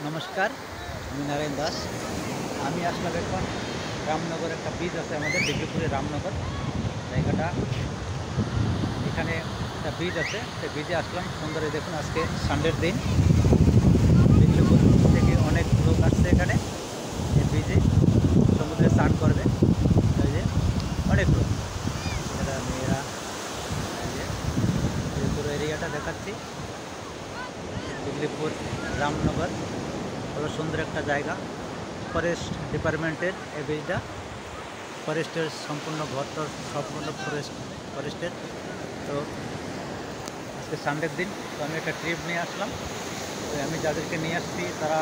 नमस्कार আমি নারায়ণ দাস। আমি আসলাম এখন রামনগর একটা বীজ আছে আমাদের ডিগ্রিপুরে রামনগর জায়গাটা। এখানে একটা বীজ আছে, সেই বীজে আসলাম। সুন্দর দেখুন, আজকে সানডের দিন। ডিগ্রিপুর থেকে অনেক লোক আসছে এখানে এই বীজে সমুদ্রে স্নান করবে। এই যে অনেক লোক, ছেলেরা মেয়েরা। এই যে পুরো এরিয়াটা দেখাচ্ছি। ডিগ্রিপুর রামনগর হলো সুন্দর একটা জায়গা। ফরেস্ট ডিপার্টমেন্টের এই বীজটা, ফরেস্টের সম্পূর্ণ ঘরটা সম্পূর্ণ ফরেস্টের। তো আজকে সানডের দিন, তো আমি একটা ট্রিপ নিয়ে আসলাম। তো আমি যাদেরকে নিয়ে আসছি তারা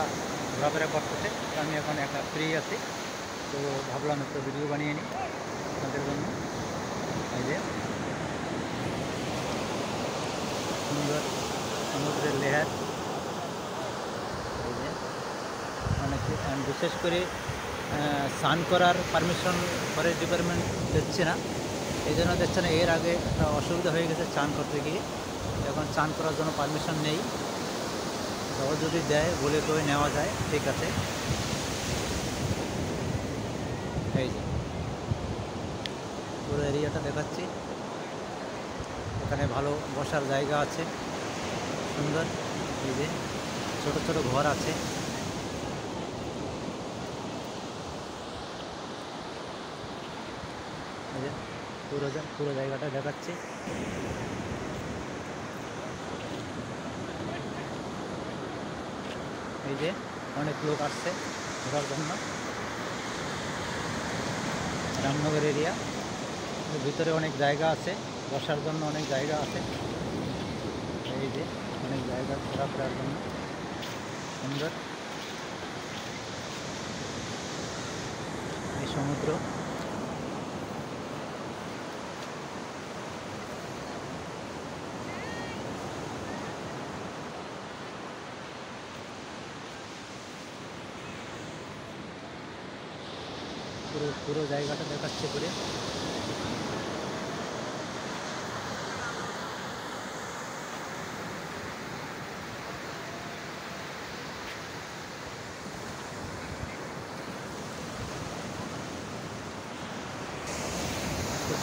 ঘোরাফেরা করতেছে, তো আমি এখন একা ফ্রি আছি। তো ভাবলাম একটু ভিডিও বানিয়ে নিই আপনাদের জন্য। এই যে সুন্দর সমুদ্রের লেহার, এই যে অনেকে, বিশেষ করে স্নান করার পারমিশন ফরেস্ট ডিপার্টমেন্ট দিচ্ছে না। এই জন্য দিচ্ছে না, এর আগে একটা অসুবিধা হয়ে গেছে স্নান করতে গিয়ে। এখন স্নান করার জন্য পারমিশন নেই। তো যদি দেয় বলে করে নেওয়া যায়, ঠিক আছে। এই যে পুরো এরিয়াটা দেখাচ্ছি। এখানে ভালো বসার জায়গা আছে, সুন্দর। এই যে ছোট ছোট ঘর আছে। এই যে পুরো জায়গাটা দেখাচ্ছি। এই যে অনেক লোক আসছে ঘোরার জন্য। রামনগর এরিয়া ভিতরে অনেক জায়গা আছে, বসার জন্য অনেক জায়গা আছে। এই যে অনেক জায়গা ঘোরাফেরার জন্য সুন্দর। এই সমুদ্র, পুরো জায়গাটা দেখাচ্ছে করে।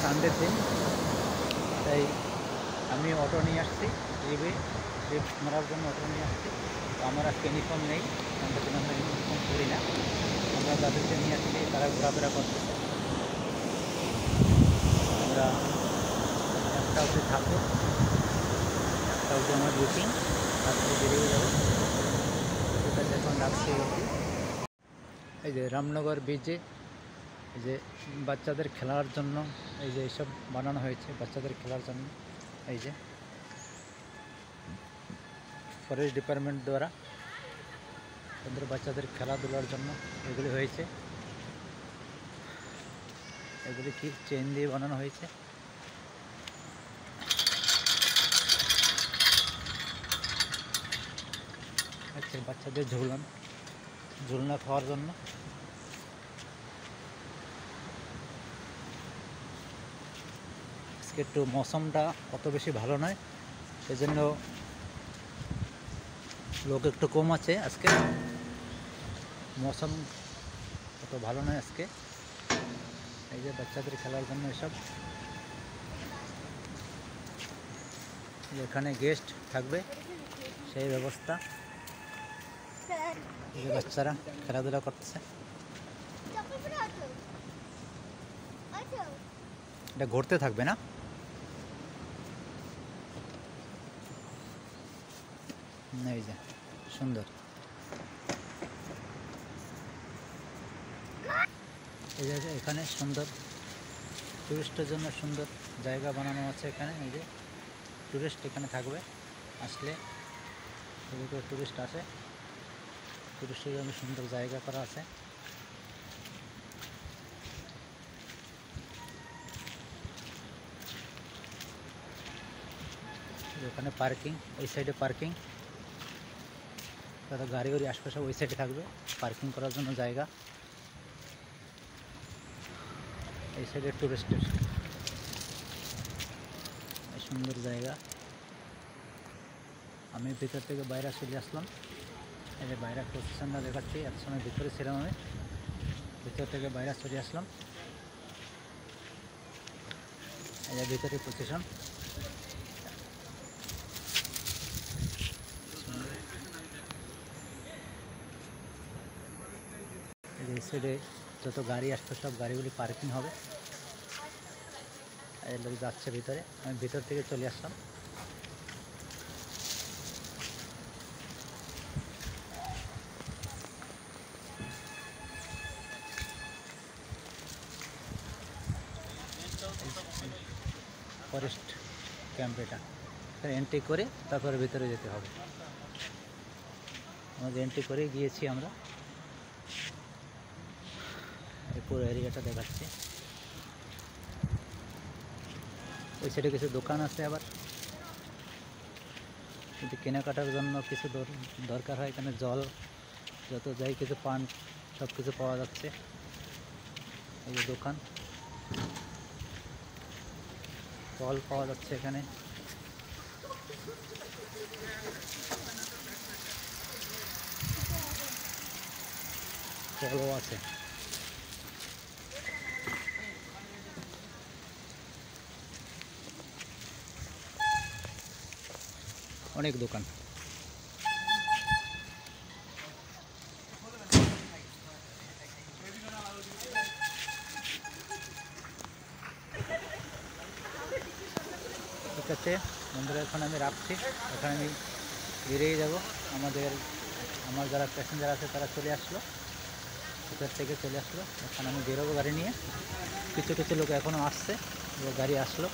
সানডের দিন, তাই আমি অটো নিয়ে আসছি। ট্রিপ মারার জন্য অটো নিয়ে আসছি। তো আমার আজকে ইউনিফর্ম নেই, সানডের দিন আমরা ইউনিফর্ম করি না। আমরা যাদেরকে নিয়ে আসছি তারা ঘোরাফেরা করতেছে। আমরা একটা অবধি থাকবো, একটা অবধি আমার বুকিং, তারপরে বেরিয়ে যাবো। ঠিক আছে, এখন রাখছি। এই যে রামনগর বীচে এই যে বাচ্চাদের খেলার জন্য এই যে এইসব বানানো হয়েছে বাচ্চাদের খেলার জন্য। এই যে ফরেস্ট ডিপার্টমেন্ট দ্বারা ওদের বাচ্চাদের খেলাধুলার জন্য এগুলি হয়েছে। এগুলি কি চেন দিয়ে বানানো হয়েছে। আচ্ছা, বাচ্চাদের ঝুলনা খাওয়ার জন্য। আজকে একটু মৌসুমটা অত বেশি ভালো নয়, সেজন্য লোক একটু কম আছে। আজকে মৌসুম অত ভালো নয় আজকে। এই যে বাচ্চাদের খেলার জন্য এসব, এখানে গেস্ট থাকবে সেই ব্যবস্থা। এই যে বাচ্চারা খেলাধুলা করতেছে। এটা ঘুরতে থাকবে না। এই যে সুন্দর, এই যে এখানে সুন্দর টুরিস্টের জন্য সুন্দর জায়গা বানানো আছে এখানে। এই যে টুরিস্ট এখানে থাকবে, আসলে টুরিস্ট আসে, টুরিস্টের জন্য সুন্দর জায়গা করা আছে। ওখানে পার্কিং, ওই সাইডে পার্কিং, তারা গাড়ি আশপাশে ওই সাইডে থাকবে, পার্কিং করার জন্য জায়গা। এই সাইডে টুরিস্টের সুন্দর জায়গা। আমি ভিতর থেকে বাইরে চলে আসলাম। এই যে বাইরের পজিশনটা দেখাচ্ছি, এক সময় ভিতরে ছিলাম আমি, ভিতর থেকে বাইরে চলে আসলাম। এই যে ভিতরে পজিশন, এই সাইডে যত গাড়ি আসছে সব গাড়িগুলি পার্কিং হবে। এই লোক যাচ্ছে ভিতরে, আমি ভিতর থেকে চলে আসলাম। ফরেস্ট ক্যাম্প এটা, এন্ট্রি করে তারপরে ভিতরে যেতে হবে। আমাদের এন্ট্রি করে গিয়েছি আমরা, এই পুরো এরিয়াটা দেখাচ্ছি। ওই সাইডে কিছু দোকান আছে, আবার কিন্তু কেনাকাটার জন্য কিছু দরকার হয়, এখানে জল যত যাই কিছু পান সব কিছু পাওয়া যাচ্ছে। এই যে দোকান, ফল পাওয়া যাচ্ছে এখানে। ফলও আছে। অনেক দোকান। ঠিক আছে বন্ধুরা, এখন আমি রাখছি, এখন আমি বেরিয়ে যাব। আমার যারা প্যাসেঞ্জার আছে তারা চলে আসলো, ভিতর থেকে চলে আসলো। এখন আমি বেরোবো গাড়ি নিয়ে। কিছু কিছু লোক এখনও আসছে, গাড়ি আসলো।